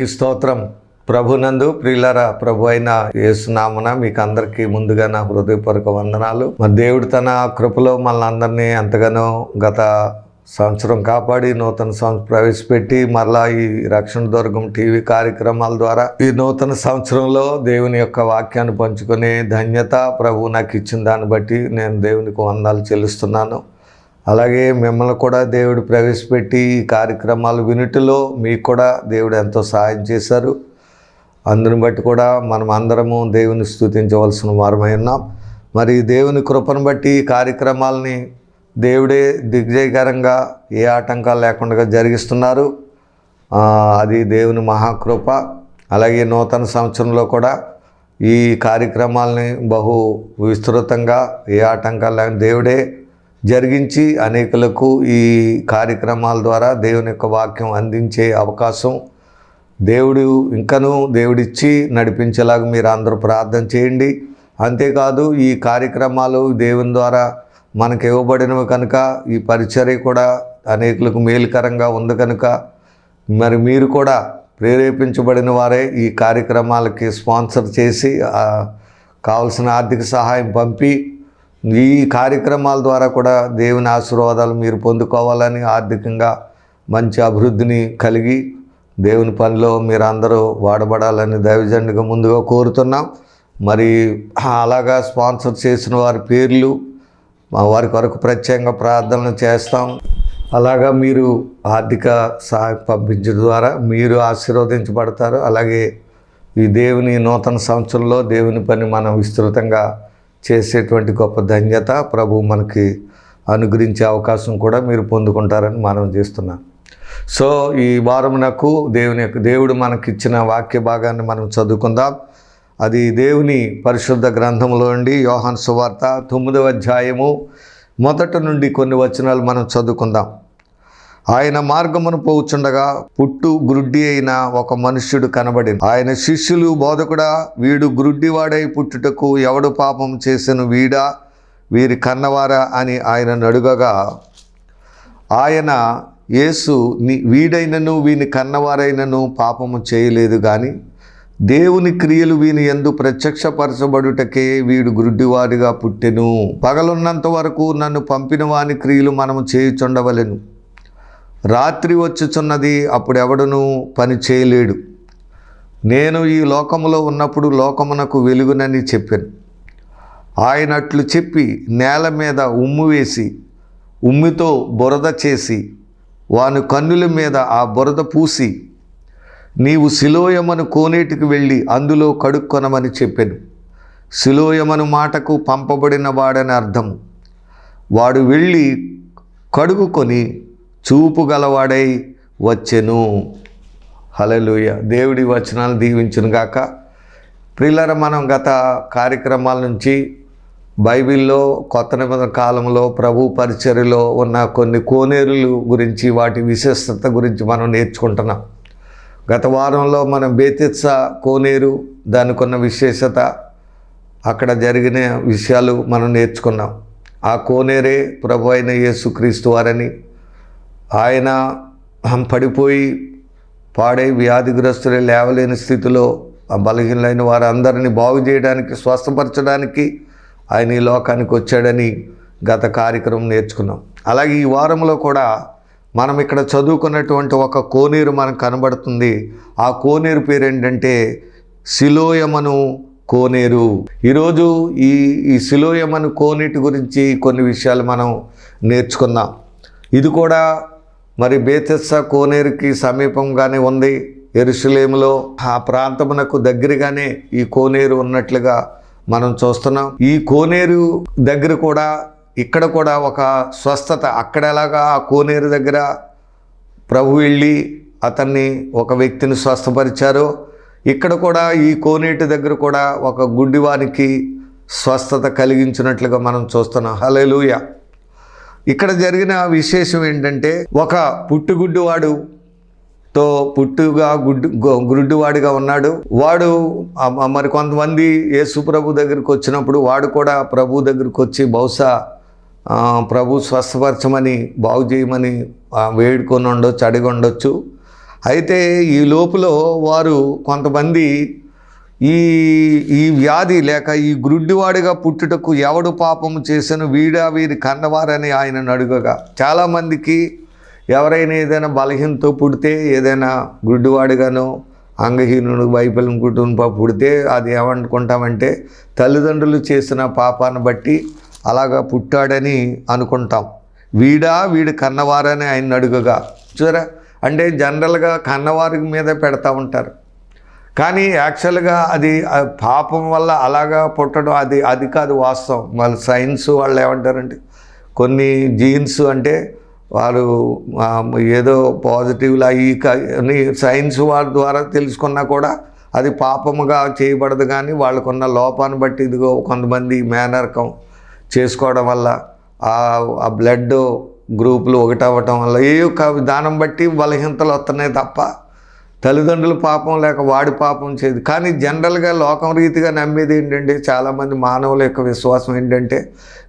దేవునికి స్తోత్రం. ప్రభునందు ప్రియులరా, ప్రభు అయిన యేసునామమున మీకు అందరికీ ముందుగా నా హృదయపూర్వక వందనాలు. మరి దేవుడు తన కృపలో మనల్ని అందరినీ ఎంతగానో గత సంవత్సరం కాపాడి నూతన సంవత్సరం ప్రవేశపెట్టి మరలా ఈ రక్షణ దుర్గం టీవీ కార్యక్రమాల ద్వారా ఈ నూతన సంవత్సరంలో దేవుని యొక్క వాక్యాన్ని పంచుకునే ధన్యత ప్రభు నాకు ఇచ్చిన దాన్ని బట్టి నేను దేవునికి వందనాలు చెల్లిస్తున్నాను. అలాగే మిమ్మల్ని కూడా దేవుడు ప్రవేశపెట్టి ఈ కార్యక్రమాలు వినుటిలో మీకు కూడా దేవుడు ఎంతో సహాయం చేశారు. అందుని బట్టి కూడా మనం అందరము దేవుని స్తుతించవలసిన వారమై ఉన్నాం. మరి దేవుని కృపను బట్టి ఈ కార్యక్రమాలని దేవుడే దిగ్విజయకరంగా ఏ ఆటంకాలు లేకుండా జరిగిస్తున్నారు. అది దేవుని మహాకృప. అలాగే నూతన సంవత్సరంలో కూడా ఈ కార్యక్రమాలని బహు విస్తృతంగా ఏ ఆటంకాలు లేకుండా దేవుడే జరిగించి అనేకులకు ఈ కార్యక్రమాల ద్వారా దేవుని యొక్క వాక్యం అందించే అవకాశం దేవుడు ఇంకనూ దేవుడిచ్చి నడిపించేలాగా మీరు అందరూ ప్రార్థన చేయండి. అంతేకాదు ఈ కార్యక్రమాలు దేవుని ద్వారా మనకు ఇవ్వబడినవి కనుక ఈ పరిచర్య కూడా అనేకులకు మేలుకరంగా ఉంది కనుక మరి మీరు కూడా ప్రేరేపించబడిన వారే ఈ కార్యక్రమాలకి స్పాన్సర్ చేసి కావలసిన ఆర్థిక సహాయం పంపి ఈ కార్యక్రమాల ద్వారా కూడా దేవుని ఆశీర్వాదాలు మీరు పొందుకోవాలని, ఆర్థికంగా మంచి అభివృద్ధిని కలిగి దేవుని పనిలో మీరు అందరూ వాడబడాలని దైవజనుడిగా ముందుగా కోరుతున్నాం. మరి అలాగా స్పాన్సర్ చేసిన వారి పేర్లు వారి కొరకు ప్రత్యేకంగా ప్రార్థనలు చేస్తాం. అలాగా మీరు ఆర్థిక సహాయం పంపించడం ద్వారా మీరు ఆశీర్వదించబడతారు. అలాగే ఈ దేవుని నూతన సంవత్సరంలో దేవుని పని మనం విస్తృతంగా చేసేటువంటి గొప్ప ధన్యత ప్రభు మనకి అనుగ్రహించే అవకాశం కూడా మీరు పొందుకుంటారని మనం చేస్తున్నాం. సో ఈ వారం నాకు దేవుడు మనకిచ్చిన వాక్య భాగాన్ని మనం చదువుకుందాం. అది దేవుని పరిశుద్ధ గ్రంథంలో నుండి యోహాను సువార్త 9వ అధ్యాయము మొదటి నుండి కొన్ని వచనాలు మనం చదువుకుందాం. ఆయన మార్గమును పోవుచుండగా పుట్టు గ్రుడ్డి అయిన ఒక మనుష్యుడు కనబడింది. ఆయన శిష్యులు, బోధకుడా, వీడు గ్రుడ్డివాడై పుట్టుటకు ఎవడు పాపం చేసెను, వీడా వీరి కన్నవారా అని ఆయన అడుగగా ఆయన యేసు, వీడైనను వీని కన్నవారైనను పాపము చేయలేదు, కానీ దేవుని క్రియలు వీని యందు ప్రత్యక్షపరచబడుటకే వీడు గ్రుడ్డివాడిగా పుట్టెను. పగలున్నంత వరకు నన్ను పంపిన వాని క్రియలు మనము చేయుచుండవలెను. రాత్రి వచ్చుచున్నది, అప్పుడెవడను పని చేయలేడు. నేను ఈ లోకములో ఉన్నప్పుడు లోకమునకు వెలుగునని చెప్పాను. ఆయన అట్లు చెప్పి నేల మీద ఉమ్ము వేసి ఉమ్మితో బురద చేసి వాని కన్నుల మీద ఆ బురద పూసి, నీవు సిలోయమను కోనేటికి వెళ్ళి అందులో కడుక్కొనమని చెప్పాను. సిలోయమను మాటకు పంపబడిన వాడని అర్థము. వాడు వెళ్ళి కడుగుకొని చూపు గలవాడై వచ్చెను. హల్లెలూయా. దేవుడి వచనాలు దీవించును గాక. ప్రియులారా, మనం గత కార్యక్రమాల నుంచి బైబిల్లో కొత్త నిబంధన కాలంలో ప్రభు పరిచర్యలో ఉన్న కొన్ని కోనేరులు గురించి, వాటి విశిష్టత గురించి మనం నేర్చుకుంటున్నాం. గత వారంలో మనం బేతిత్సా కోనేరు, దానికి ఉన్న విశేషత, అక్కడ జరిగిన విషయాలు మనం నేర్చుకున్నాం. ఆ కోనేరే ప్రభు అయిన యేసుక్రీస్తు వారని, ఆయన పడిపోయి పాడై వ్యాధిగ్రస్తులే లేవలేని స్థితిలో బలహీనలైన వారందరినీ బాగు చేయడానికి, స్వస్థపరచడానికి ఆయన ఈ లోకానికి వచ్చాడని గత కార్యక్రమం నేర్చుకున్నాం. అలాగే ఈ వారంలో కూడా మనం ఇక్కడ చదువుకున్నటువంటి ఒక కోనేరు మనకు కనబడుతుంది. ఆ కోనేరు పేరు ఏంటంటే సిలోయమను కోనేరు. ఈరోజు ఈ సిలోయమను కోనేటి గురించి కొన్ని విషయాలు మనం నేర్చుకుందాం. ఇది కూడా మరి బేతెస్సా కోనేరుకి సమీపంగానే ఉంది. యెరూషలేములో ఆ ప్రాంతమునకు దగ్గరగానే ఈ కోనేరు ఉన్నట్లుగా మనం చూస్తున్నాం. ఈ కోనేరు దగ్గర కూడా ఇక్కడ కూడా ఒక స్వస్థత, అక్కడ ఎలాగా ఆ కోనేరు దగ్గర ప్రభు వెళ్ళి అతన్ని, ఒక వ్యక్తిని స్వస్థపరిచారో, ఇక్కడ కూడా ఈ కోనేటి దగ్గర కూడా ఒక గుడ్డివానికి స్వస్థత కలిగించినట్లుగా మనం చూస్తున్నాం. హల్లెలూయా. ఇక్కడ జరిగిన విశేషం ఏంటంటే, ఒక పుట్టుగుడ్డివాడుతో గుడ్డివాడిగా ఉన్నాడు. వాడు మరి కొంతమంది యేసు ప్రభు దగ్గరికి వచ్చినప్పుడు వాడు కూడా ప్రభు దగ్గరికి వచ్చి బహుశా ప్రభు స్వస్థపరచమని, బాగు చేయమని వేడుకొని ఉండొచ్చు, అడిగి ఉండొచ్చు. అయితే ఈ లోపల వారు కొంతమంది ఈ ఈ వ్యాధి లేక ఈ గ్రుడ్డివాడిగా పుట్టుటకు ఎవడు పాపము చేసెను వీడా వీరి కన్నవారని ఆయనను అడుగగా, చాలామందికి ఎవరైనా ఏదైనా బలహీనతో పుడితే, ఏదైనా గుడ్డివాడిగానో అంగహీనుడు వైఫల్యం కుటుంబ పుడితే అది ఏమనుకుంటామంటే తల్లిదండ్రులు చేసిన పాపాన్ని బట్టి అలాగా పుట్టాడని అనుకుంటాం. వీడి కన్నవారని ఆయన అడుగగా, చూరా అంటే జనరల్గా కన్నవారి మీద పెడతా ఉంటారు. కానీ యాక్చువల్గా అది పాపం వల్ల అలాగా పుట్టడం అది కాదు వాస్తవం. వాళ్ళ సైన్స్ వాళ్ళు ఏమంటారంటే కొన్ని జీన్స్ అంటే వారు ఏదో పాజిటివ్లు అని సైన్స్ వారి ద్వారా తెలుసుకున్నా కూడా అది పాపముగా చేయబడదు. కానీ వాళ్ళకున్న లోపాన్ని బట్టి ఇదిగో కొంతమంది మేనరకం చేసుకోవడం వల్ల ఆ బ్లడ్ గ్రూపులు ఒకటవ్వటం వల్ల ఏ యొక్క విధానం బట్టి బలహీనతలు వస్తున్నాయి తప్ప తల్లిదండ్రుల పాపం లేక వాడి పాపం చేయదు. కానీ జనరల్గా లోకం రీతిగా నమ్మేది ఏంటంటే, చాలామంది మానవుల యొక్క విశ్వాసం ఏంటంటే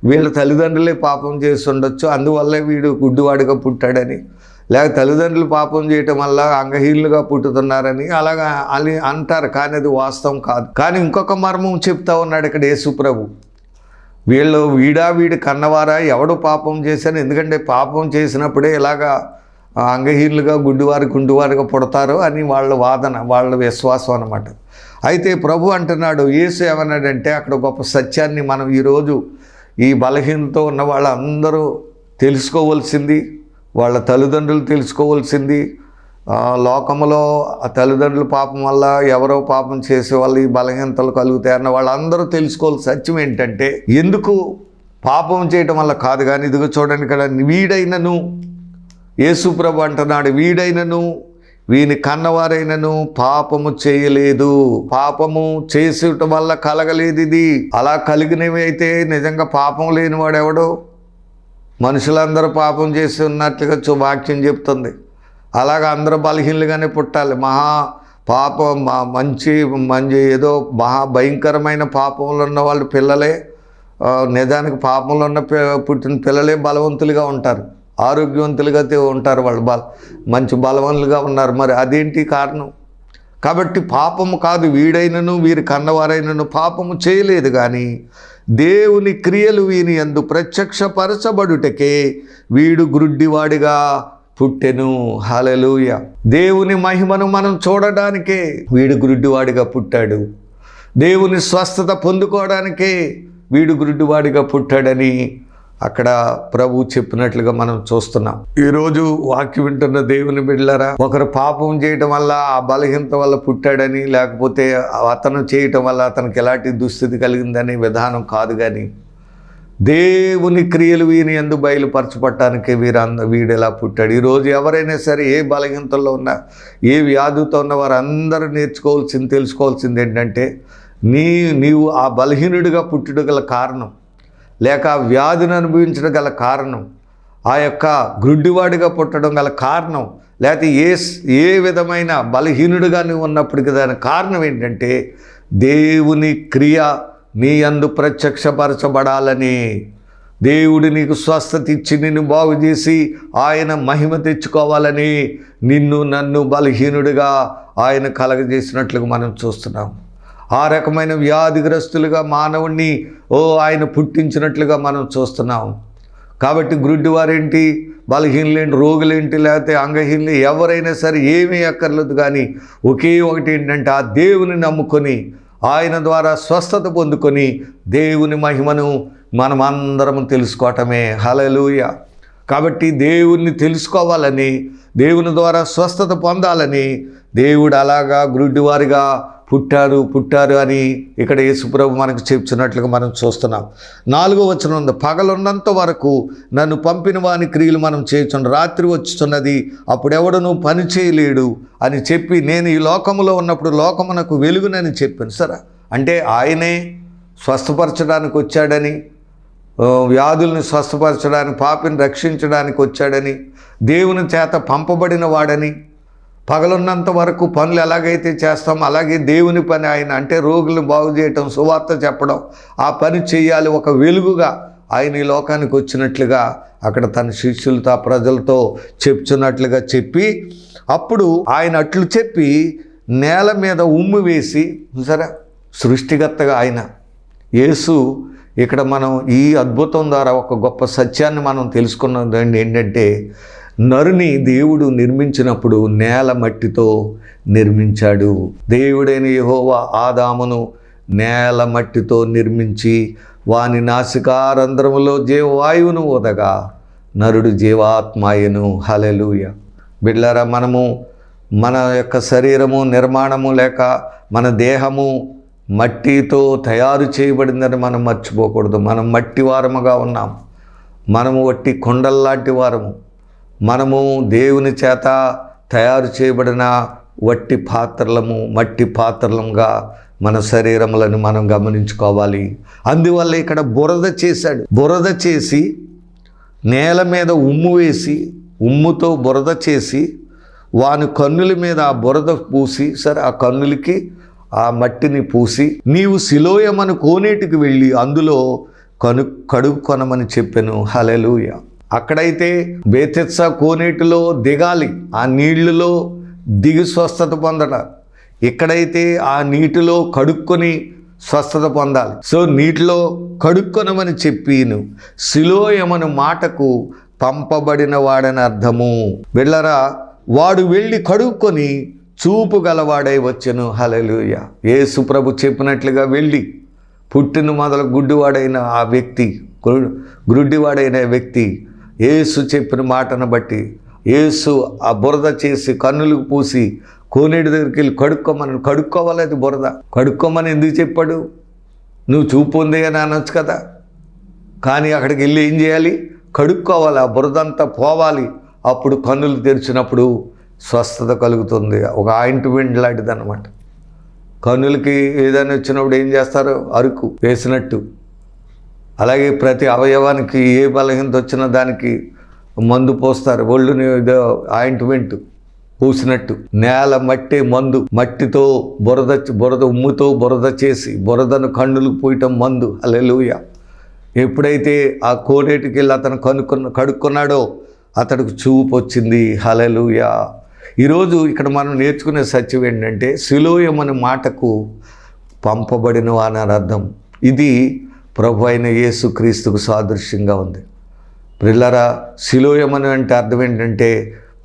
వీళ్ళ తల్లిదండ్రులే పాపం చేసి ఉండొచ్చు, అందువల్లే వీడు గుడ్డివాడిగా పుట్టాడని, లేక తల్లిదండ్రులు పాపం చేయటం వల్ల అంగహీనులుగా పుట్టుతున్నారని అలాగా అని అంటారు. కానీ అది వాస్తవం కాదు. కానీ ఇంకొక మర్మం చెప్తా ఉన్నాడు ఇక్కడ యేసుప్రభు. వీడి కన్నవారా ఎవడు పాపం చేశాను, ఎందుకంటే పాపం చేసినప్పుడే ఇలాగా అంగహీనులుగా గుడ్డివారిగా పుడతారు అని వాళ్ళ వాదన, వాళ్ళ విశ్వాసం అన్నమాట. అయితే ప్రభు అంటున్నాడు, యేసు ఏమన్నాడంటే అక్కడ గొప్ప సత్యాన్ని మనం ఈరోజు ఈ బలహీనతో ఉన్న వాళ్ళందరూ తెలుసుకోవాల్సింది, వాళ్ళ తల్లిదండ్రులు తెలుసుకోవాల్సింది. లోకంలో ఆ తల్లిదండ్రుల పాపం వల్ల ఎవరో పాపం చేసే వాళ్ళు ఈ బలహీనతలు కలుగుతాయన్న వాళ్ళందరూ తెలుసుకోవాల్సిన సత్యం ఏంటంటే, ఎందుకు పాపం చేయటం వల్ల కాదు. కానీ ఇదిగో చూడండి ఇక్కడ, వీడైనను యేసుప్రభు అంటున్నాడు, వీడైనను వీని కన్నవారైనను పాపము చేయలేదు, పాపము చేసేట వల్ల కలగలేదు. ఇది అలా కలిగినవి అయితే నిజంగా పాపం లేనివాడు ఎవడో, మనుషులందరూ పాపం చేసి ఉన్నట్లుగా వాక్యం చెప్తుంది. అలాగా అందరూ బలహీనలుగానే పుట్టాలి. మంచి ఏదో భయంకరమైన పాపంలో ఉన్న వాళ్ళు పిల్లలే, నిజానికి పాపంలో ఉన్న పుట్టిన పిల్లలే బలవంతులుగా ఉంటారు, ఆరోగ్యవంతులుగా ఉంటారు, వాళ్ళు మంచి బలవంతులుగా ఉన్నారు. మరి అదేంటి కారణం? కాబట్టి పాపము కాదు, వీడైనను వీరి కన్నవారైనను పాపము చేయలేదు. కానీ దేవుని క్రియలు వీని యందు ప్రత్యక్షపరచబడుటకే వీడు గ్రుడ్డివాడిగా పుట్టెను. హల్లెలూయా. దేవుని మహిమను మనం చూడడానికే వీడు గ్రుడ్డివాడిగా పుట్టాడు. దేవుని స్వస్థత పొందుకోవడానికే వీడు గ్రుడ్డివాడిగా పుట్టాడని అక్కడ ప్రభు చెప్పినట్లుగా మనం చూస్తున్నాం. ఈరోజు వాక్యం వింటున్న దేవుని బిడ్డలారా, ఒకరు పాపం చేయటం వల్ల ఆ బలహీనత వల్ల పుట్టాడని, లేకపోతే అతను చేయటం వల్ల అతనికి ఎలాంటి దుస్థితి కలిగిందనే విధానం కాదు. కానీ దేవుని క్రియలు వీని యందు బయలుపరచబడటానికి వీడు ఎలా పుట్టాడు. ఈరోజు ఎవరైనా సరే ఏ బలహీనతల్లో ఉన్నా, ఏ వ్యాధితో ఉన్న వారందరూ తెలుసుకోవాల్సింది ఏంటంటే, నీవు ఆ బలహీనుడిగా పుట్టుడు గల కారణం, లేక ఆ వ్యాధిని అనుభవించడం గల కారణం, ఆ యొక్క గ్రుడ్డివాడిగా పుట్టడం గల కారణం, లేకపోతే ఏ విధమైన బలహీనుడిగా నువ్వు ఉన్నప్పటికీ దాని కారణం ఏంటంటే, దేవుని క్రియ నీ యందు ప్రత్యక్షపరచబడాలని, దేవుడు నీకు స్వస్థత ఇచ్చి నిన్ను బాగు చేసి ఆయన మహిమ తెచ్చుకోవాలని నన్ను బలహీనుడిగా ఆయన కలగజేసినట్లుగా మనం చూస్తున్నాం. ఆ రకమైన వ్యాధిగ్రస్తులుగా మానవుణ్ణి ఆయన పుట్టించినట్లుగా మనం చూస్తున్నాం. కాబట్టి గ్రుడ్డివారేంటి, బలహీనులేంటి, రోగులేంటి, లేకపోతే అంగహీనులు ఎవరైనా సరే ఏమీ అక్కర్లేదు. కానీ ఒకే ఒకటి ఏంటంటే, ఆ దేవుని నమ్ముకొని ఆయన ద్వారా స్వస్థత పొందుకొని దేవుని మహిమను మనమందరం తెలుసుకోవటమే. హల్లెలూయా. కాబట్టి దేవుణ్ణి తెలుసుకోవాలని, దేవుని ద్వారా స్వస్థత పొందాలని దేవుడు అలాగా గ్రుడ్డివారిగా పుట్టారు అని ఇక్కడ యేసుప్రభు మనకు చెప్తున్నట్లుగా మనం చూస్తున్నాం. 4వ వచనం ఉంది, పగలున్నంత వరకు నన్ను పంపిన వాని క్రియలు మనం చేయుచున్నాం, రాత్రి వచ్చుచున్నది అప్పుడెవడను పని చేయలేడు అని చెప్పి నేను ఈ లోకములో ఉన్నప్పుడు లోకమునకు వెలుగునని చెప్పాను. సరే, అంటే ఆయనే స్వస్థపరచడానికి వచ్చాడని, వ్యాధుల్ని స్వస్థపరచడానికి, పాపిని రక్షించడానికి వచ్చాడని, దేవుని చేత పంపబడిన వాడని, పగలున్నంత వరకు పనులు ఎలాగైతే చేస్తామో అలాగే దేవుని పని ఆయన, అంటే రోగులను బాగు చేయటం, సువార్త చెప్పడం, ఆ పని చేయాలి. ఒక వెలుగుగా ఆయన ఈ లోకానికి వచ్చినట్లుగా అక్కడ తన శిష్యులతో ప్రజలతో చెప్తున్నట్లుగా చెప్పి అప్పుడు ఆయన అట్లు చెప్పి నేల మీద ఉమ్ము వేసి, చూసారా, సృష్టికర్తగా ఆయన యేసు. ఇక్కడ మనం ఈ అద్భుతం ద్వారా ఒక గొప్ప సత్యాన్ని మనం తెలుసుకున్నది ఏంటంటే, నరుని దేవుడు నిర్మించినప్పుడు నేల మట్టితో నిర్మించాడు. దేవుడైన యెహోవా ఆదామును నేల మట్టితో నిర్మించి వాని నాసికారంధ్రములో జీవవాయువును ఊదగా నరుడు జీవాత్మాయను. హల్లెలూయా. బిడ్డలారా, మనము మన యొక్క శరీరము నిర్మాణము లేక మన దేహము మట్టితో తయారు చేయబడిందని మనం మర్చిపోకూడదు. మనం మట్టి వారముగా ఉన్నాం. మనము వట్టి కొండల్లాంటి వారము. మనము దేవుని చేత తయారు చేయబడిన వట్టి పాత్రలము, మట్టి పాత్రలంగా మన శరీరములను మనం గమనించుకోవాలి. అందువల్ల ఇక్కడ బురద చేశాడు. బురద చేసి నేల మీద ఉమ్ము వేసి, ఉమ్ముతో బురద చేసి వాని కన్నుల మీద ఆ బురద పూసి, సరే ఆ కన్నులకి ఆ మట్టిని పూసి, నీవు సిలోయమను కోనేటికి వెళ్ళి అందులో కడుక్కొనమని చెప్పెను. హల్లెలూయా. అక్కడైతే బేతెత్సా కోనేటిలో దిగాలి, ఆ నీళ్లలో దిగి స్వస్థత పొందడం. ఇక్కడైతే ఆ నీటిలో కడుక్కొని స్వస్థత పొందాలి. సో నీటిలో కడుక్కొనమని చెప్పిను. సిలోయమను మాటకు పంపబడిన వాడని అర్థము. బిళ్ళరా, వాడు వెళ్ళి కడుక్కొని చూపు గలవాడై వచ్చెను. హల్లెలూయా. యేసు ప్రభు చెప్పినట్లుగా వెళ్ళి పుట్టిన మొదలు గుడ్డివాడైన ఆ వ్యక్తి, గ్రుడ్డివాడైన వ్యక్తి యేసు చెప్పిన మాటను బట్టి యేసు ఆ బురద చేసి కన్నులకు పూసి కోనేటి దగ్గరికి వెళ్ళి కడుక్కోవాలి. అది బురద కడుక్కోమని ఎందుకు చెప్పాడు? నువ్వు చూపు ఉంది అని అనొచ్చు కదా. కానీ అక్కడికి వెళ్ళి ఏం చేయాలి? కడుక్కోవాలి. ఆ బురదంతా పోవాలి. అప్పుడు కన్నులు తెరిచినప్పుడు స్వస్థత కలుగుతుంది. ఒక ఆయింట్మెంట్ లాంటిది అన్నమాట. కన్నులకి ఏదైనా వచ్చినప్పుడు ఏం చేస్తారు? అరుకు వేసినట్టు. అలాగే ప్రతి అవయవానికి ఏ బలహీనత వచ్చినా దానికి మందు పోస్తారు. ఒళ్ళుని ఆయింట్మెంట్ పూసినట్టు. నేల మట్టి మందు, మట్టితో బురద ఉమ్ముతో బురద చేసి బురదను కన్నులకు పోయటం మందు. హల్లెలూయా. ఎప్పుడైతే ఆ కోనేటికి వెళ్ళి అతను కడుక్కున్నాడో అతడికి చూపు వచ్చింది. హల్లెలూయా. ఈరోజు ఇక్కడ మనం నేర్చుకునే సత్యం ఏంటంటే, సిలోయమని మాటకు పంపబడిన అని అర్థం. ఇది ప్రభు అయిన యేసు క్రీస్తుకు సాదృశ్యంగా ఉంది. ప్రిల్లరా, సిలోయమని అంటే అర్థం ఏంటంటే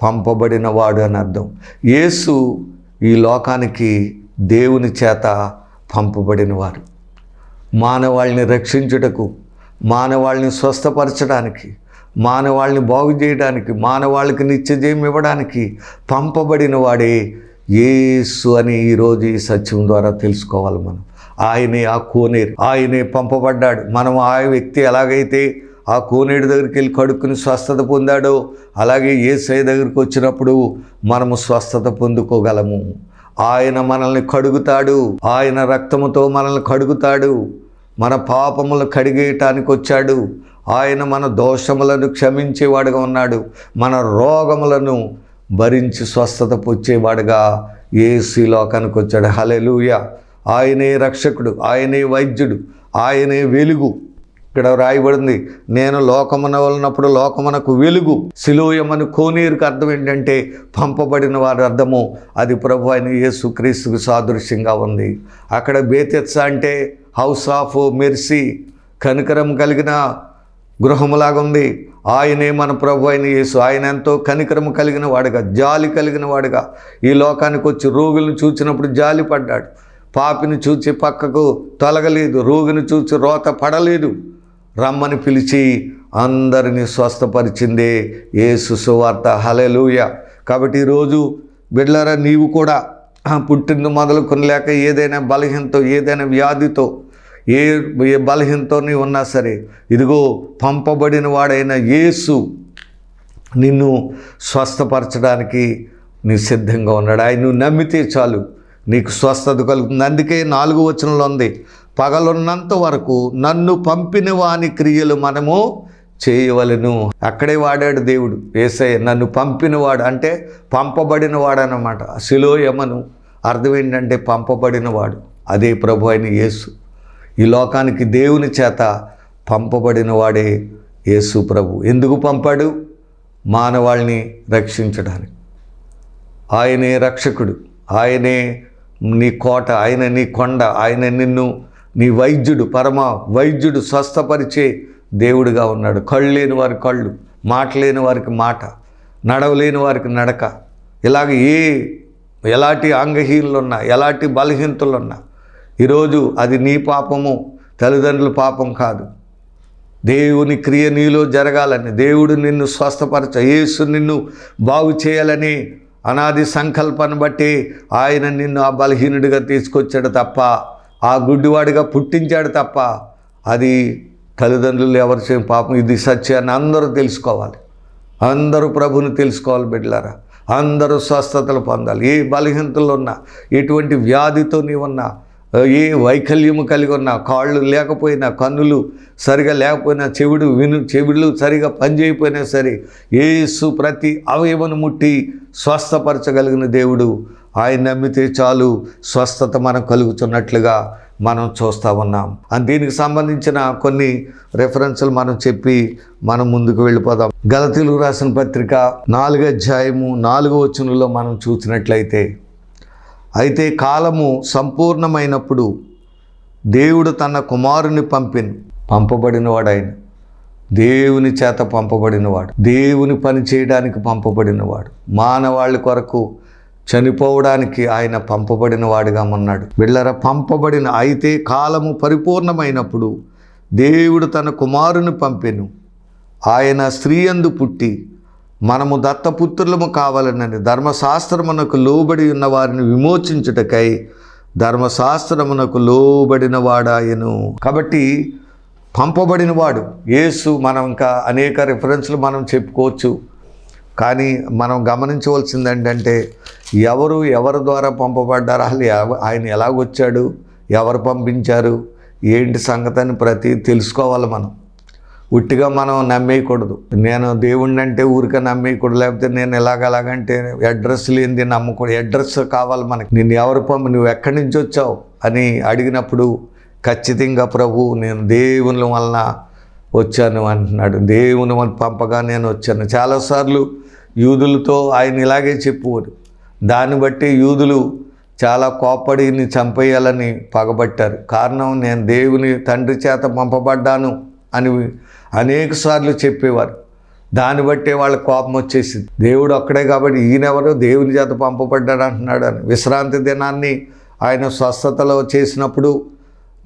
పంపబడిన వాడు అని అర్థం. యేసు ఈ లోకానికి దేవుని చేత పంపబడిన వారు. మానవాళిని రక్షించుటకు, మానవాళిని స్వస్థపరచడానికి, మానవాళిని బాగు చేయడానికి, మానవాళికి నిత్యజయం ఇవ్వడానికి పంపబడిన వాడే యేసు అని ఈరోజు ఈ సత్యం ద్వారా తెలుసుకోవాలి మనం. ఆయనే ఆ కోనేరు, ఆయనే పంపబడ్డాడు. మనం ఆ వ్యక్తి ఎలాగైతే ఆ కోనేరు దగ్గరికి వెళ్ళి కడుక్కుని స్వస్థత పొందాడో, అలాగే యేసయ్య దగ్గరికి వచ్చినప్పుడు మనము స్వస్థత పొందుకోగలము. ఆయన మనల్ని కడుగుతాడు. ఆయన రక్తముతో మనల్ని కడుగుతాడు. మన పాపములు కడిగేయటానికి వచ్చాడు. ఆయన మన దోషములను క్షమించేవాడుగా ఉన్నాడు. మన రోగములను భరించి స్వస్థత పొచ్చేవాడుగా యేసు లోకానికి వచ్చాడు. హల్లెలూయా. ఆయనే రక్షకుడు, ఆయనే వైద్యుడు, ఆయనే వెలుగు. ఇక్కడ రాయబడింది, నేను లోకమున ఉన్నప్పుడు లోకమునకు వెలుగు. సిలోయమని కోనేరుకు అర్థం ఏంటంటే పంపబడిన వారి అర్థము. అది ప్రభు అయిన యేసు క్రీస్తుకు సాదృశ్యంగా ఉంది. అక్కడ బేతెత్సా అంటే హౌస్ ఆఫ్ మెర్సీ, కనికరం కలిగిన గృహములాగా ఉంది. ఆయనే మన ప్రభు అయిన యేసు. ఆయన ఎంతో కనికరము కలిగిన వాడుగా, జాలి కలిగిన వాడుగా ఈ లోకానికి వచ్చి రోగులను చూచినప్పుడు జాలి పడ్డాడు. పాపిని చూచి పక్కకు తొలగలేదు, రోగిని చూచి రోత పడలేదు. రమ్మని పిలిచి అందరినీ స్వస్థపరిచిందే యేసు సువార్త. హల్లెలూయా. కాబట్టి ఈరోజు బిడ్డలారా, నీవు కూడా పుట్టిన మొదలుకొని లేక ఏదైనా బలహీనతో, ఏదైనా వ్యాధితో, ఏ బలహీనతో నీవు ఉన్నా సరే, ఇదిగో పంపబడిన వాడైన యేసు నిన్ను స్వస్థపరచడానికి నీ సిద్ధంగా ఉన్నాడు. ఆయన నువ్వు నమ్మితే చాలు నీకు స్వస్థత కలుగుతుంది. అందుకే 4వ వచనంలో ఉంది, పగలున్నంత వరకు నన్ను పంపిన వాని క్రియలు మనము చేయవలెను. అక్కడే వాడాడు దేవుడు. యేసయ్య నన్ను పంపినవాడు అంటే పంపబడిన వాడు అన్నమాట. సిలోయమను అర్థం ఏంటంటే పంపబడినవాడు. అదే ప్రభు అయిన యేసు. ఈ లోకానికి దేవుని చేత పంపబడిన వాడే యేసు ప్రభు. ఎందుకు పంపాడు? మానవాళిని రక్షించడానికి. ఆయనే రక్షకుడు, ఆయనే నీ కోట, ఆయన నీ కొండ, ఆయన నిన్ను నీ వైద్యుడు, పరమ వైద్యుడు, స్వస్థపరిచే దేవుడిగా ఉన్నాడు. కళ్ళు లేని వారికి కళ్ళు, మాట లేని వారికి మాట, నడవలేని వారికి నడక, ఇలాగ ఎలాంటి అంగహీనులున్నా, ఎలాంటి బలహీనతలున్నా ఈరోజు అది నీ పాపము, తల్లిదండ్రుల పాపం కాదు. దేవుని క్రియ నీలో జరగాలని, దేవుడు నిన్ను యేసు నిన్ను బాగు చేయాలని అనాది సంకల్పాన్ని బట్టి ఆయన నిన్ను ఆ బలహీనుడిగా తీసుకొచ్చాడు తప్ప, ఆ గుడ్డివాడిగా పుట్టించాడు తప్ప, అది తల్లిదండ్రులు ఎవరు చేయని పాపం. ఇది సత్యాన్ని అందరూ తెలుసుకోవాలి, అందరూ ప్రభుని తెలుసుకోవాలి బిడ్డలారా. అందరూ స్వస్థతలు పొందాలి. ఏ బలహీనతలు ఉన్నా, ఎటువంటి వ్యాధితో నీవున్నా, ఏ వైకల్యము కలిగి ఉన్నా, కాళ్ళు లేకపోయినా, కన్నులు సరిగా లేకపోయినా, చెవులు సరిగా పనిచేయకపోయినా సరే, యేసు ప్రతి అవయవను ముట్టి స్వస్థపరచగలిగిన దేవుడు. ఆయన నమ్మితే చాలు స్వస్థత మనం కలుగుతున్నట్లుగా మనం చూస్తూ ఉన్నాం. దీనికి సంబంధించిన కొన్ని రెఫరెన్సులు మనం చెప్పి మనం ముందుకు వెళ్ళిపోదాం. గలతీయులకు రాసిన పత్రిక 4వ అధ్యాయము 4వ వచనంలో మనం చూసినట్లయితే, అయితే కాలము సంపూర్ణమైనప్పుడు దేవుడు తన కుమారుని పంపబడినవాడు. ఆయన దేవుని చేత పంపబడినవాడు, దేవుని పని చేయడానికి పంపబడినవాడు, మానవాళి కొరకు చనిపోవడానికి ఆయన పంపబడిన వాడిగా ఉన్నాడు. బిళ్ళరా, అయితే కాలము పరిపూర్ణమైనప్పుడు దేవుడు తన కుమారుని పంపెను. ఆయన స్త్రీ యందు పుట్టి మనము దత్తపుత్రులము కావాలనని ధర్మశాస్త్రమునకు లోబడి ఉన్న వారిని విమోచించుటకై ధర్మశాస్త్రమునకు లోబడిన వాడాయను. కాబట్టి పంపబడినవాడు యేసు. మనం ఇంకా అనేక రిఫరెన్స్లు మనం చెప్పుకోవచ్చు, కానీ మనం గమనించవలసింది ఏంటంటే, ఎవరి ద్వారా పంపబడ్డారు, అసలు ఆయన ఎలాగొచ్చాడు, ఎవరు పంపించారు, ఏంటి సంగతి అని ప్రతి తెలుసుకోవాలి. మనం ఉట్టిగా మనం నమ్మేయకూడదు. నేను దేవుణ్ణి అంటే ఊరికే నమ్మేయకూడదు, లేకపోతే నేను ఎలాగంటే అడ్రస్ లేనిది నమ్మకూడదు. అడ్రస్ కావాలి మనకి. నువ్వు ఎక్కడి నుంచి వచ్చావు అని అడిగినప్పుడు ఖచ్చితంగా ప్రభు నేను దేవుని వలన వచ్చాను అంటున్నాడు. దేవుని పంపగా నేను వచ్చాను. చాలాసార్లు యూదులతో ఆయన ఇలాగే చెప్పుకోరు. దాన్ని బట్టి యూదులు చాలా కోప్పడి చంపేయాలని పగబట్టారు. కారణం, నేను దేవుని తండ్రి చేత పంపబడ్డాను అని అనేక సార్లు చెప్పేవారు. దాన్ని బట్టే వాళ్ళ కోపం వచ్చేసింది. దేవుడు ఒక్కడే కాబట్టి ఈయనెవరో దేవుని చేత పంపబడ్డాడు అంటున్నాడు అని. విశ్రాంతి దినాన్ని ఆయన స్వస్థతలో చేసినప్పుడు,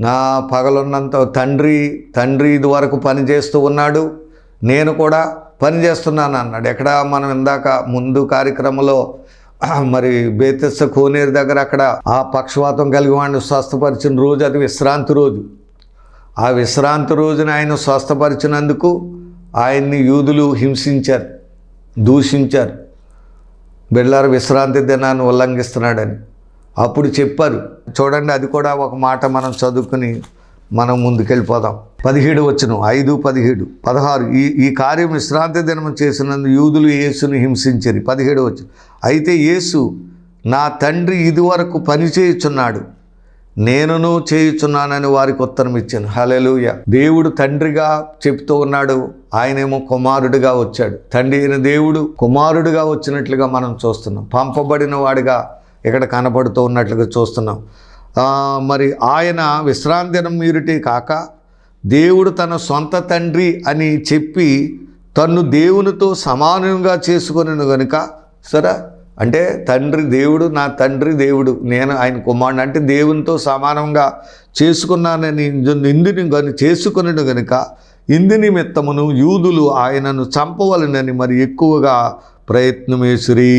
నా పగలున్నంత తండ్రి ఇది వరకు పని చేస్తూ ఉన్నాడు, నేను కూడా పని చేస్తున్నాను అన్నాడు. ఎక్కడ మనం ఇందాక ముందు కార్యక్రమంలో మరి బేతెస్సా కోనేరు దగ్గర అక్కడ ఆ పక్షవాతం కలిగి వాడిని స్వస్థపరిచిన రోజు అది విశ్రాంతి రోజు. ఆ విశ్రాంతి రోజున ఆయన స్వస్థపరిచినందుకు ఆయన్ని యూదులు హింసించారు, దూషించారు. బిళ్ళారు విశ్రాంతి దినాన్ని ఉల్లంఘిస్తున్నాడని అప్పుడు చెప్పారు. చూడండి, అది కూడా ఒక మాట మనం చదువుకుని మనం ముందుకెళ్ళిపోదాం. 17 వచనం, 5, 17, 16. ఈ కార్యం విశ్రాంతి దినం చేసినందుకు యూదులు యేసుని హింసించారు. 17 వచనం, అయితే యేసు నా తండ్రి ఇదివరకు పని చేయుచున్నాడు, నేనును చేయుచున్నానని వారికి ఉత్తరం ఇచ్చాను. హల్లెలూయా. దేవుడు తండ్రిగా చెప్తూ ఉన్నాడు, ఆయనేమో కుమారుడిగా వచ్చాడు. తండ్రి అయిన దేవుడు కుమారుడిగా వచ్చినట్లుగా మనం చూస్తున్నాం. పంపబడిన వాడిగా ఇక్కడ కనపడుతూ ఉన్నట్లుగా చూస్తున్నాం. మరి ఆయన విశ్రాంతి దినం మీరుటే కాక దేవుడు తన సొంత తండ్రి అని చెప్పి తన్ను దేవునితో సమానంగా చేసుకుని కనుక, సరే అంటే తండ్రి దేవుడు, నా తండ్రి దేవుడు, నేను ఆయన కుమారుడు అంటే దేవునితో సమానంగా చేసుకున్నానని ఇందుని చేసుకుని కనుక ఇందు నిమిత్తమును యూదులు ఆయనను చంపవలనని మరి ఎక్కువగా ప్రయత్నమేసిరి.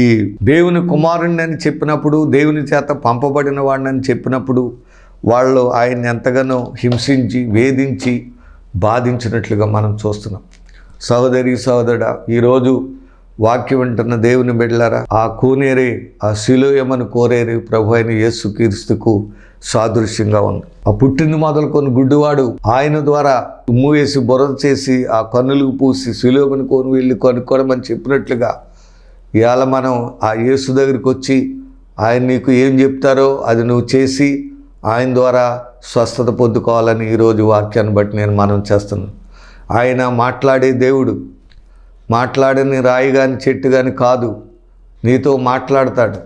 దేవుని కుమారుణ్ణి అని చెప్పినప్పుడు, దేవుని చేత పంపబడిన వాడిని చెప్పినప్పుడు వాళ్ళు ఆయన్ని ఎంతగానో హింసించి, వేధించి, బాధించినట్లుగా మనం చూస్తున్నాం. సహోదరి సహోదరుడా, ఈరోజు వాక్యం వింటున్న దేవుని బిడ్డలారా, ఆ కోనేరే, ఆ శిలోయమని కోరేరు ప్రభు అయిన యేసుక్రీస్తుకు సాదృశ్యంగా ఉంది. ఆ పుట్టింది మొదలుకొని గుడ్డివాడు ఆయన ద్వారా ఉమ్ము వేసి బురద చేసి ఆ కన్నులకు పూసి శిలోయమని కోని వెళ్ళి కొనుక్కోవడమని చెప్పినట్లుగా ఇవాళ మనం ఆ యేసు దగ్గరికి వచ్చి ఆయన నీకు ఏం చెప్తారో అది నువ్వు చేసి ఆయన ద్వారా స్వస్థత పొందుకోవాలని ఈరోజు వాక్యాన్ని బట్టి నేను మనం చేస్తున్నాను. ఆయన మాట్లాడే దేవుడు, మాట్లాడని రాయి కానీ చెట్టు కానీ కాదు. నీతో మాట్లాడతాడు.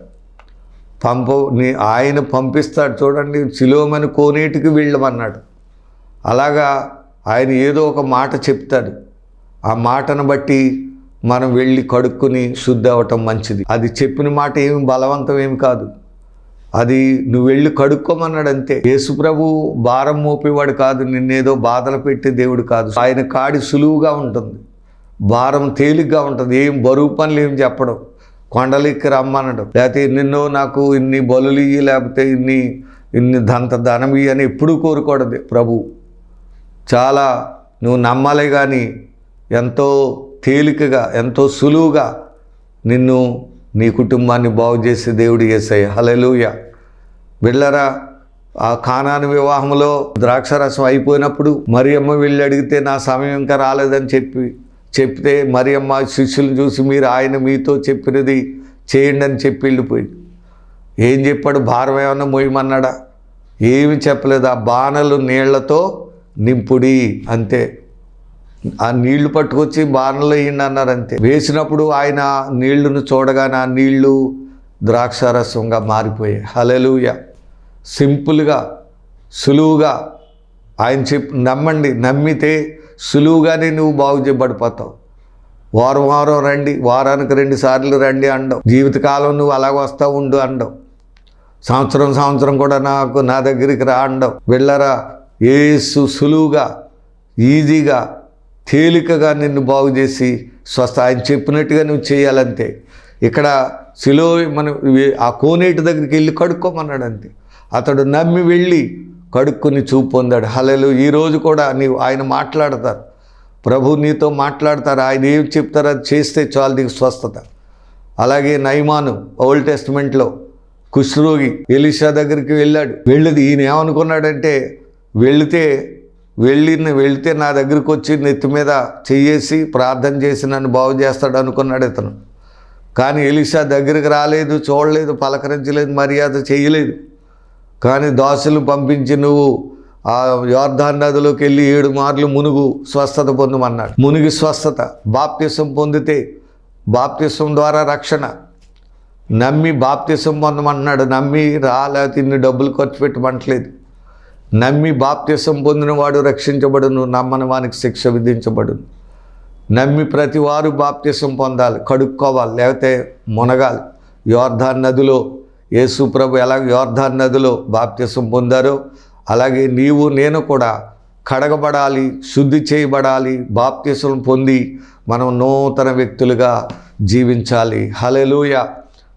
ఆయన పంపిస్తాడు. చూడండి, సిలోమని కోనేటికి వెళ్ళమన్నాడు. అలాగా ఆయన ఏదో ఒక మాట చెప్తాడు. ఆ మాటను బట్టి మనం వెళ్ళి కడుక్కుని శుద్ధి అవ్వటం మంచిది. అది చెప్పిన మాట ఏమి బలవంతం ఏమి కాదు. అది నువ్వు వెళ్ళి కడుక్కోమన్నాడు అంతే. యేసుప్రభు భారం మోపేవాడు కాదు, నిన్నేదో బాధలు పెట్టే దేవుడు కాదు. ఆయన కాడి సులువుగా ఉంటుంది, భారం తేలిగ్గా ఉంటుంది. ఏం బరువు పనులు ఏం చెప్పడం, కొండలెక్కి రమ్మనడం, లేకపోతే ఎన్నెన్నో నాకు ఇన్ని బలులు ఇయ్యి, లేకపోతే ఇన్ని ధనం ఇయ్యి అని ఎప్పుడూ కోరుకోడదు ప్రభు. చాలా నువ్వు నమ్మాలే కానీ ఎంతో తేలికగా, ఎంతో సులువుగా నిన్ను, నీ కుటుంబాన్ని బాగు చేసే దేవుడు యేసయ్య. హల్లెలూయా. బిడ్డలారా, ఆ కానాను వివాహంలో ద్రాక్షరసం అయిపోయినప్పుడు మరియమ్మ వెళ్ళి అడిగితే నా సమయం ఇంకా రాలేదని చెప్తే మరియమ్మ శిష్యులు చూసి మీరు ఆయన మీతో చెప్పినది చేయండి అని చెప్పి వెళ్ళిపోయి ఏం చెప్పాడు? భారం ఏమన్నా మోయమన్నాడా? ఏమి చెప్పలేదు. ఆ బాణలు నీళ్లతో నింపుడి అంతే. ఆ నీళ్లు పట్టుకొచ్చి బాణలో వేయండి అన్నారు అంతే. వేసినప్పుడు ఆయన నీళ్లను చూడగానే ఆ నీళ్లు ద్రాక్షారసంగా మారిపోయాయి. హల్లెలూయా. సింపుల్గా, సులువుగా ఆయన నమ్మండి. నమ్మితే సులువుగానే నువ్వు బాగు చేయబడిపోతావు. వారం రండి, వారానికి 2 సార్లు రండి అండవు. జీవితకాలం నువ్వు అలాగ వస్తూ ఉండు అండవు. సంవత్సరం కూడా నా దగ్గరికి రా అండవు. వెళ్ళరా, యేసు సులువుగా, ఈజీగా, తేలికగా నిన్ను బాగు చేసి స్వస్థ ఆయన చెప్పినట్టుగా నువ్వు చేయాలంతే. ఇక్కడ ఆ కోనేటి దగ్గరికి వెళ్ళి కడుక్కోమన్నాడు అంతే. అతడు నమ్మి వెళ్ళి కడుక్కుని చూపు పొందాడు. హల్లెలూయా. ఈరోజు కూడా ఆయన మాట్లాడతారు, ప్రభు నీతో మాట్లాడతారు. ఆయన ఏం చెప్తారో అది చేస్తే చాలు నీకు స్వస్థత. అలాగే నయమాను ఓల్డ్ టెస్టిమెంట్లో కుష్ఠరోగి ఎలీషా దగ్గరికి వెళ్ళాడు. ఈయన ఏమనుకున్నాడంటే వెళితే నా దగ్గరికి వచ్చి నెత్తి మీద చెయ్యేసి ప్రార్థన చేసి నన్ను బాగు చేస్తాడు అనుకున్నాడు ఇతను. కానీ ఎలీషా దగ్గరికి రాలేదు, చూడలేదు, పలకరించలేదు, మర్యాద చేయలేదు. కానీ దాసులు పంపించి నువ్వు ఆ యోర్దాను నదిలోకి వెళ్ళి 7 మార్లు మునుగు, స్వస్థత పొందమన్నాడు. మునిగి స్వస్థత. బాప్తిసం పొందితే బాప్తిసం ద్వారా రక్షణ. నమ్మి బాప్తిసం పొందమన్నాడు. నమ్మి లేకపోతే ఇన్ని డబ్బులు ఖర్చు పెట్టమంటలేదు. నమ్మి బాప్తిసం పొందిన వాడు రక్షించబడును, నమ్మని వానికి శిక్ష విధించబడును. నమ్మి ప్రతి వారు బాప్తిసం పొందాలి, కడుక్కోవాలి, లేకపోతే మునగాలి. యోర్దాను నదిలో యేసు ప్రభు ఎలాగ యోర్దాను నదిలో బాప్తిసం పొందారో అలాగే నీవు నేను కూడా కడగబడాలి, శుద్ధి చేయబడాలి, బాప్తిసం పొంది మనం నూతన వ్యక్తులుగా జీవించాలి. హల్లెలూయా.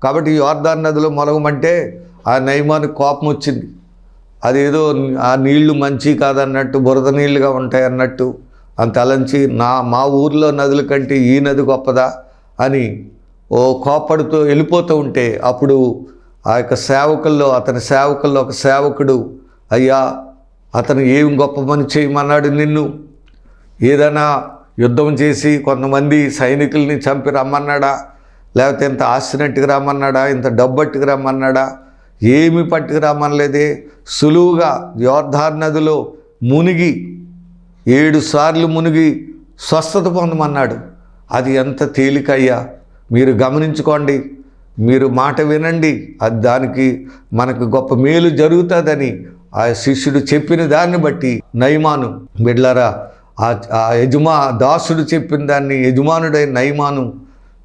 కాబట్టి యోర్దాను నదిలో మొలగమంటే ఆ నయమానికి కోపం వచ్చింది. అదేదో ఆ నీళ్లు మంచి కాదన్నట్టు, బురద నీళ్లుగా ఉంటాయి అన్నట్టు అంత అలంచి మా ఊర్లో నదుల కంటే ఈ నది గొప్పదా అని కోపడుతూ వెళ్ళిపోతూ ఉంటే అప్పుడు ఆ యొక్క అతని సేవకుల్లో ఒక సేవకుడు, అయ్యా అతను ఏం గొప్ప పని చేయమన్నాడు నిన్ను? ఏదైనా యుద్ధం చేసి కొంతమంది సైనికుల్ని చంపి రమ్మన్నాడా? లేకపోతే ఇంత ఆస్తినట్టుకు రమ్మన్నాడా? ఇంత డబ్బట్టుకు రమ్మన్నాడా? ఏమి పట్టుకు రమ్మనలేదే. సులువుగా యోర్దాను నదిలో మునిగి 7 సార్లు మునిగి స్వస్థత పొందమన్నాడు. అది ఎంత తేలికయ్యా! మీరు గమనించుకోండి, మీరు మాట వినండి, అది దానికి మనకు గొప్ప మేలు జరుగుతుందని ఆ శిష్యుడు చెప్పిన దాన్ని బట్టి నయమాను బిడ్డలారా, దాసుడు చెప్పిన దాన్ని యజమానుడైన నయమాను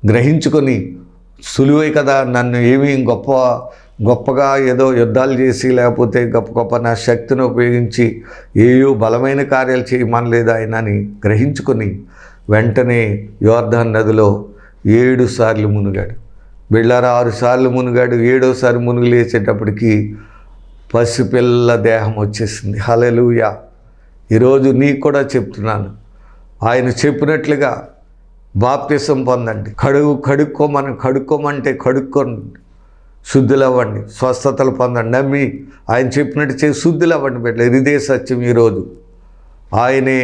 గ్రహించుకొని సులువే కదా, నన్ను ఏమీ గొప్పగా ఏదో యుద్ధాలు చేసి లేకపోతే గొప్ప నా శక్తిని ఉపయోగించి ఏయో బలమైన కార్యాలు చేయమనలేదు ఆయన అని గ్రహించుకొని వెంటనే యోర్దాను నదిలో 7 సార్లు మునిగాడు. బిళ్ళారా 6 సార్లు మునిగాడు. 7వసారి మునుగు లేచేటప్పటికి పసిపిల్ల దేహం వచ్చేసింది. హల్లెలూయా. ఈరోజు నీకు కూడా చెప్తున్నాను, ఆయన చెప్పినట్లుగా బాప్తిసం పొందండి. కడుక్కోమంటే కడుక్కోండి, శుద్ధులు అవ్వండి, స్వస్థతలు పొందండి. నమ్మి ఆయన చెప్పినట్టు చేసి శుద్ధులు అవ్వండి బిడ్డ. ఇదే సత్యం. ఈరోజు ఆయనే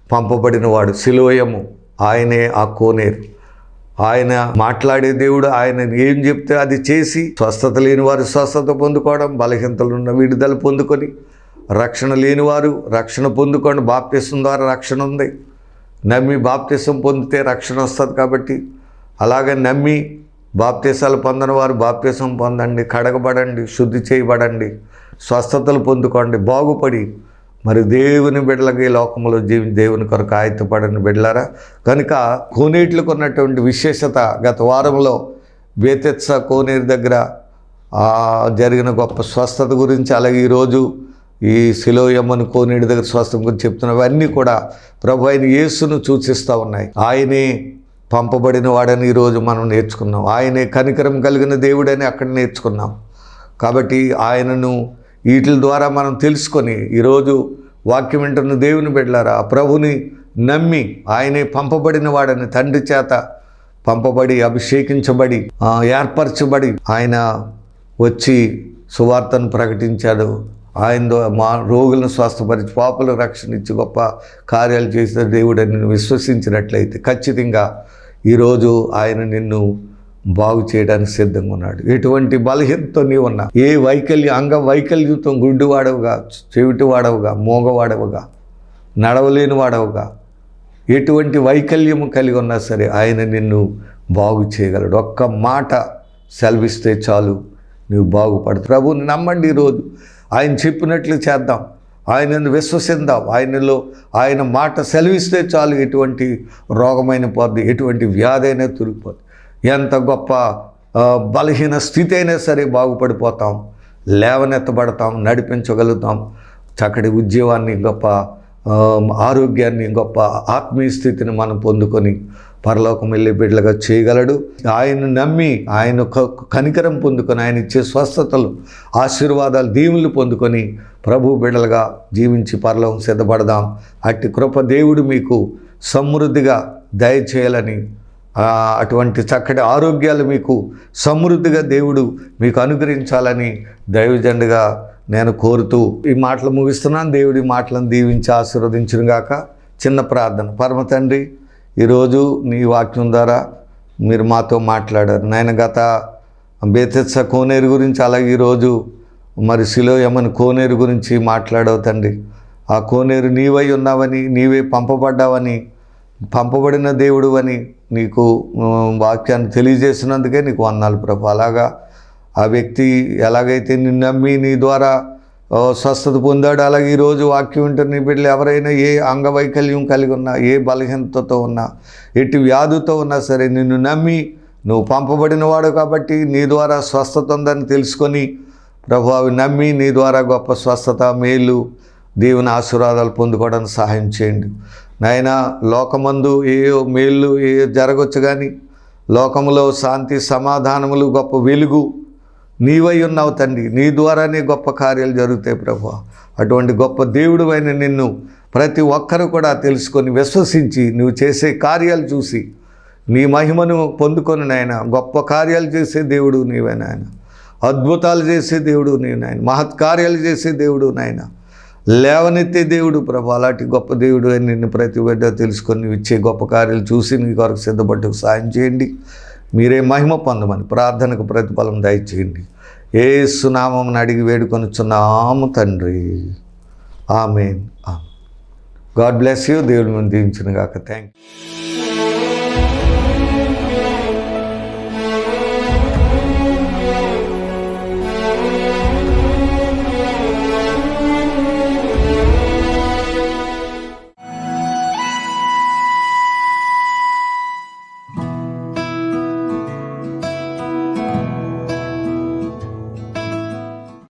పంపబడినవాడు, సిలోయము ఆయనే ఆ కోనేరు. ఆయన మాట్లాడే దేవుడు. ఆయన ఏం చెప్తే అది చేసి స్వస్థత లేని వారు స్వస్థత పొందుకోవడం, బలహీనతలు ఉన్న విడుదల పొందుకొని, రక్షణ లేనివారు రక్షణ పొందుకోండి. బాప్తిసం ద్వారా రక్షణ ఉంది. నమ్మి బాప్తిసం పొందితే రక్షణ వస్తుంది. కాబట్టి అలాగే నమ్మి బాప్తీసాలు పొందని వారు బాప్తీసం పొందండి, కడగబడండి, శుద్ధి చేయబడండి, స్వస్థతలు పొందుకోండి, బాగుపడి మరి దేవుని బిడ్డలకి లోకంలో దేవుని కొరకు ఆయత్తపడని బిడ్డలారా. కనుక కోనేట్లకు ఉన్నటువంటి విశేషత గత వారంలో బేతెత్స కోనేరు దగ్గర జరిగిన గొప్ప స్వస్థత గురించి, అలాగే ఈరోజు ఈ సిలోయమ్మని కోనేటి దగ్గర స్వస్థత గురించి చెప్తున్నవన్నీ కూడా ప్రభు అయిన యేసును సూచిస్తూ ఉన్నాయి. ఆయనే పంపబడిన వాడని ఈరోజు మనం నేర్చుకున్నాం. ఆయనే కనికరం కలిగిన దేవుడని అక్కడ నేర్చుకున్నాం. కాబట్టి ఆయనను వీటి ద్వారా మనం తెలుసుకొని ఈరోజు వాక్యం వింటున్న దేవుని బిడ్డలారా, ప్రభుని నమ్మి ఆయనే పంపబడిన వాడని, తండ్రి చేత పంపబడి అభిషేకించబడి ఏర్పరచబడి ఆయన వచ్చి సువార్తను ప్రకటించాడు. ఆయన మా రోగులను స్వస్థపరిచి పాపుల రక్షణ ఇచ్చి గొప్ప కార్యాలు చేసిన దేవుడని నిన్ను విశ్వసించినట్లయితే ఖచ్చితంగా ఈరోజు ఆయన నిన్ను బాగు చేయడానికి సిద్ధంగా ఉన్నాడు. ఎటువంటి బలహీనతో నీవు ఉన్నా, ఏ అంగ వైకల్యంతో గుడ్డివాడవుగా, చెవిటివాడవుగా, మోగవాడవుగా, నడవలేని వాడవుగా, ఎటువంటి వైకల్యము కలిగి ఉన్నా సరే ఆయన నిన్ను బాగు చేయగలడు. ఒక్క మాట సెలవిస్తే చాలు నువ్వు బాగుపడతావు. ప్రభువుని నమ్మండి. ఈరోజు ఆయన చెప్పినట్లు చేద్దాం, ఆయనను విశ్వసిద్దాం. ఆయన మాట సెలవిస్తే చాలు ఎటువంటి రోగమైన పోద్ది, ఎటువంటి వ్యాధి అయినా తొలగిపోద్ది. ఎంత గొప్ప బలహీన స్థితి అయినా సరే బాగుపడిపోతాం, లేవనెత్తబడతాం, నడిపించగలుగుతాం. చక్కటి ఉద్యోగాన్ని, గొప్ప ఆరోగ్యాన్ని, గొప్ప ఆత్మీయ స్థితిని మనం పొందుకొని పరలోకం వెళ్ళే బిడ్డలుగా చేయగలడు. ఆయన నమ్మి ఆయన కనికరం పొందుకొని ఆయన ఇచ్చే స్వస్థతలు, ఆశీర్వాదాలు, దీవులు పొందుకొని ప్రభు బిడ్డలుగా జీవించి పరలోకం సిద్ధపడదాం. అట్టి కృప దేవుడు మీకు సమృద్ధిగా దయచేయాలని, అటువంటి చక్కటి ఆరోగ్యాలు మీకు సమృద్ధిగా దేవుడు మీకు అనుగ్రహించాలని దైవజనుడిగా నేను కోరుతూ ఈ మాటలు ముగిస్తున్నాను. దేవుడి మాటలను దీవించి ఆశీర్వదించును గాక. చిన్న ప్రార్థన. పరమ తండ్రి, ఈరోజు నీ వాక్యం ద్వారా మీరు మాతో మాట్లాడారు నాయన. గత బేతెత్స కోనేరు గురించి, అలాగే ఈరోజు మరి సిలోయమ్మని కోనేరు గురించి మాట్లాడావు తండ్రి. ఆ కోనేరు నీవై ఉన్నావని, నీవే పంపబడ్డావని, పంపబడిన దేవుడు అని నీకు వాక్యాన్ని తెలియజేసినందుకే నీకు వందనాలు ప్రభు. అలాగా ఆ వ్యక్తి ఎలాగైతే నిన్ను నమ్మి నీ ద్వారా స్వస్థత పొందాడు, అలాగే ఈరోజు వాక్యం వింటున్న నీ బిడ్డలు ఎవరైనా ఏ అంగవైకల్యం కలిగి ఉన్నా, ఏ బలహీనతతో ఉన్నా, ఎట్టి వ్యాధితో ఉన్నా సరే నిన్ను నమ్మి నువ్వు పంపబడిన వాడు కాబట్టి నీ ద్వారా స్వస్థత ఉందని తెలుసుకొని ప్రభు అవి నమ్మి నీ ద్వారా గొప్ప స్వస్థత, మేలు, దేవుని ఆశీర్వాదాలు పొందుకోవడానికి సహాయం చేయండి నాయన. లోకమందు ఏ మేలు జరగవచ్చు, కానీ లోకములో శాంతి సమాధానములు, గొప్ప వెలుగు నీవై ఉన్నావు తండ్రి. నీ ద్వారానే గొప్ప కార్యాలు జరుగుతాయి ప్రభు. అటువంటి గొప్ప దేవుడు అయిన నిన్ను ప్రతి ఒక్కరు కూడా తెలుసుకొని విశ్వసించి నువ్వు చేసే కార్యాలు చూసి నీ మహిమను పొందుకొని నాయన, గొప్ప కార్యాలు చేసే దేవుడు నీవే నాయన, అద్భుతాలు చేసే దేవుడు నీవు నాయన, మహత్కార్యాలు చేసే దేవుడు నాయన, లేవనెత్తే దేవుడు ప్రభు. అలాంటి గొప్ప దేవుడు అని నిన్ను ప్రతి బిడ్డ తెలుసుకొని ఇచ్చే గొప్ప కార్యాలు చూసి నీ కొరకు సిద్ధపడ్డకు సాయం చేయండి. మీరే మహిమ పొందమని ప్రార్థనకు ప్రతిఫలం దయచేయండి. యేసు నామమున అడిగి వేడుకొనుచున్నాము తండ్రి. ఆమేన్. God bless you. దేవుడి ముందు దీవించును గాక. Thank you.